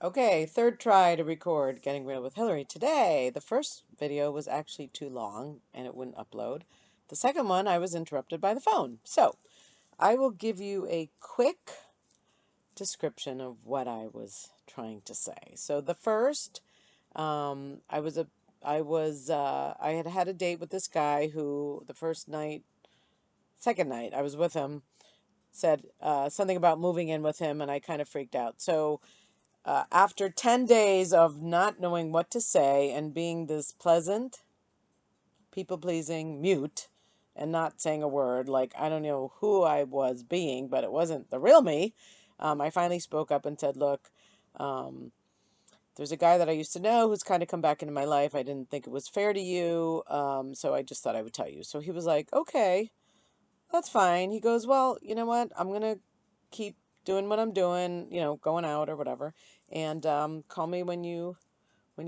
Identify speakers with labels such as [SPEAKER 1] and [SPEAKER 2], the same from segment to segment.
[SPEAKER 1] Okay, third try to record Getting Real with Hillary. Today, the first video was actually too long and it wouldn't upload. The second one, I was interrupted by the phone. So, I will give you a quick description of what I was trying to say. So, the first, I had had a date with this guy who the first night, second night I was with him, said something about moving in with him, and I kind of freaked out. So, after 10 days of not knowing what to say and being this pleasant, people pleasing mute and not saying a word, like I don't know who I was being, but it wasn't the real me, I finally spoke up and said, Look, um, there's a guy that I used to know who's kind of come back into my life. I didn't think it was fair to you, so I just thought I would tell you. So he was like, Okay, that's fine. He goes, Well, you know what? I'm going to keep doing what I'm doing, going out or whatever. And call me when you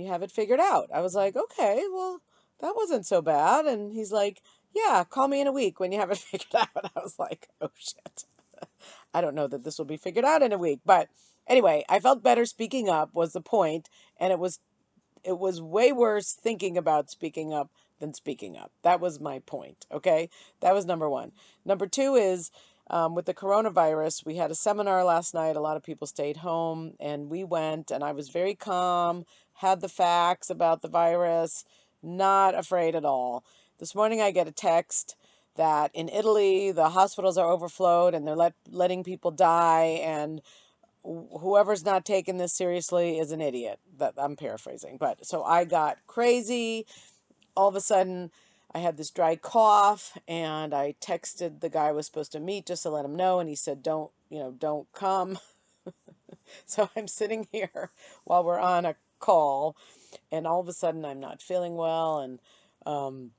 [SPEAKER 1] have it figured out. I was like, okay, well, that wasn't so bad. And he's like, yeah, call me in a week when you have it figured out. I was like, oh shit. I don't know that this will be figured out in a week. But anyway, I felt better speaking up was the point, and it was way worse thinking about speaking up than speaking up. That was my point. Okay. That was number one. Number two is with the coronavirus, we had a seminar last night. A lot of people stayed home, and we went, and I was very calm, had the facts about the virus, not afraid at all. This morning, I get a text that in Italy, the hospitals are overflowed and they're letting people die, and whoever's not taking this seriously is an idiot. That I'm paraphrasing, but so I got crazy. All of a sudden, I had this dry cough, and I texted the guy I was supposed to meet just to let him know, and he said, "Don't, don't come." So I'm sitting here while we're on a call, and all of a sudden, I'm not feeling well, and um,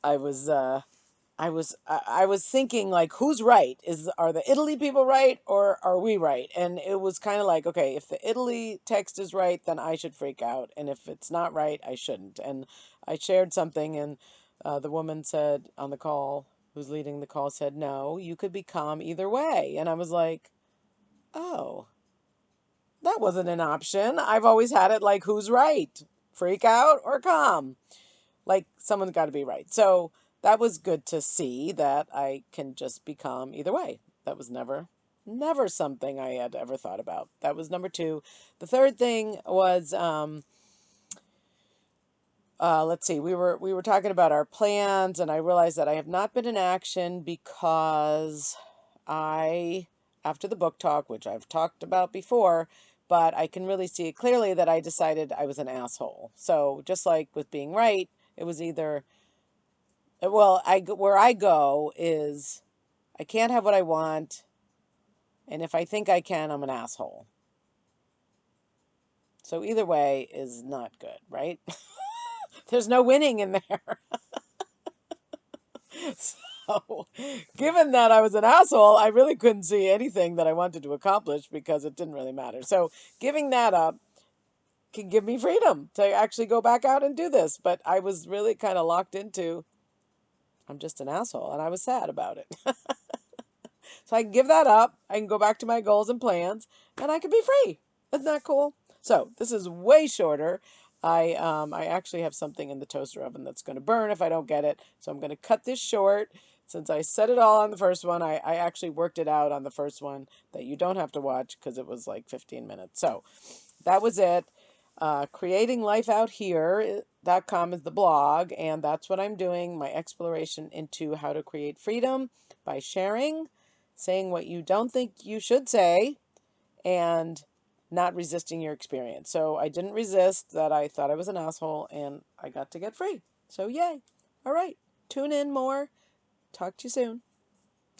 [SPEAKER 1] I was I was thinking, like, who's right? Are the Italy people right, or are we right? And it was kind of like, okay, if the Italy text is right, then I should freak out, and if it's not right, I shouldn't. And I shared something, and the woman said on the call, who's leading the call, said, "No, you could be calm either way." And I was like, "Oh, that wasn't an option. I've always had it like, who's right? Freak out or calm?" Like, someone's got to be right. So that was good to see that I can just become either way. That was never something I had ever thought about. That was number two. The third thing was, let's see, we were talking about our plans, and I realized that I have not been in action because I, after the book talk, which I've talked about before, but I can really see it clearly that I decided I was an asshole. So just like with being right, it was either, well, where I go is I can't have what I want, and if I think I can, I'm an asshole. So either way is not good, right? There's no winning in there. So, given that I was an asshole, I really couldn't see anything that I wanted to accomplish because it didn't really matter. So, giving that up can give me freedom to actually go back out and do this. But I was really kind of locked into I'm just an asshole, and I was sad about it. So I can give that up. I can go back to my goals and plans, and I can be free. Isn't that cool? So this is way shorter. I actually have something in the toaster oven that's going to burn if I don't get it. So I'm going to cut this short. Since I said it all on the first one, I actually worked it out on the first one that you don't have to watch because it was like 15 minutes. So that was it. Creatinglifeouthere.com is the blog, and that's what I'm doing, my exploration into how to create freedom by sharing, saying what you don't think you should say, and not resisting your experience. So I didn't resist that. I thought I was an asshole, and I got to get free. So yay. All right. Tune in more. Talk to you soon.